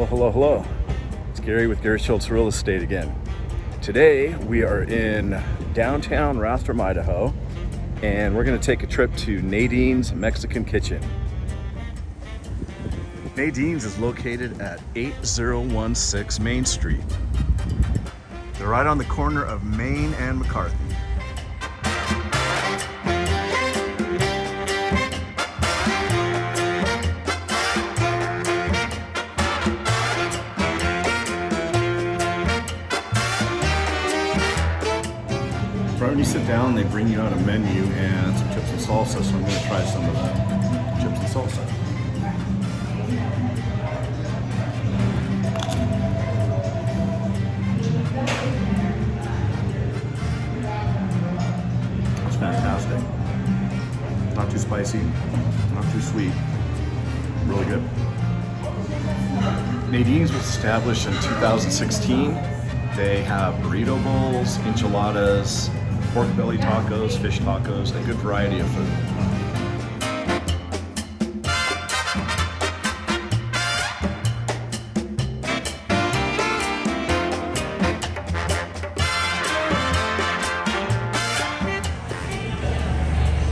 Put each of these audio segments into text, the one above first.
Hello. It's Gary with Gary Schultze Real Estate again. Today we are in downtown Rathdrum, Idaho, and we're going to take a trip to Nadines Mexican Kitchen. Nadines is located at 8016 Main Street. They're right on the corner of Main and McCarthy. Right when you sit down, they bring you out a menu and some chips and salsa, so I'm going to try some of the chips and salsa. It's fantastic. Not too spicy, not too sweet. Really good. Nadines was established in 2016. They have burrito bowls, enchiladas, pork belly tacos, fish tacos, a good variety of food.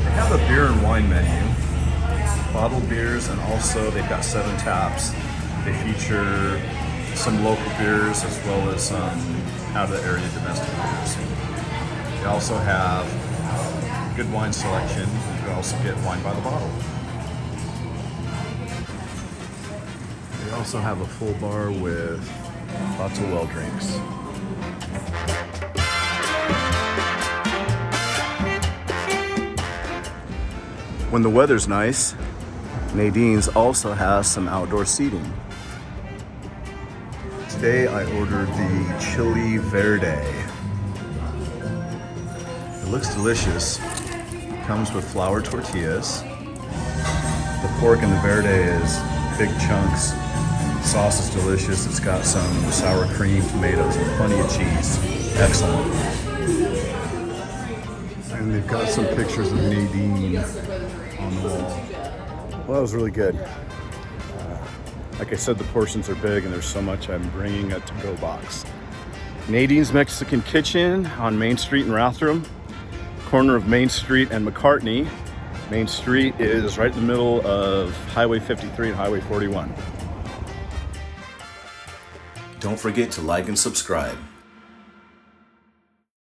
They have a beer and wine menu, bottled beers, and also they've got 7 taps. They feature some local beers as well as some out of the area domestic beers. They also have good wine selection. You can also get wine by the bottle. They also have a full bar with lots of well drinks. When the weather's nice, Nadines also has some outdoor seating. Today I ordered the chili verde. It looks delicious. It comes with flour tortillas. The pork in the verde is big chunks. The sauce is delicious. It's got some sour cream, tomatoes, and plenty of cheese. Excellent. And they've got some pictures of Nadine on the wall. Well, that was really good. Like I said, the portions are big and there's so much I'm bringing a to-go box. Nadines Mexican Kitchen on Main Street in Rathdrum, corner of Main Street and McCartney. Main Street is right in the middle of Highway 53 and Highway 41. Don't forget to like and subscribe.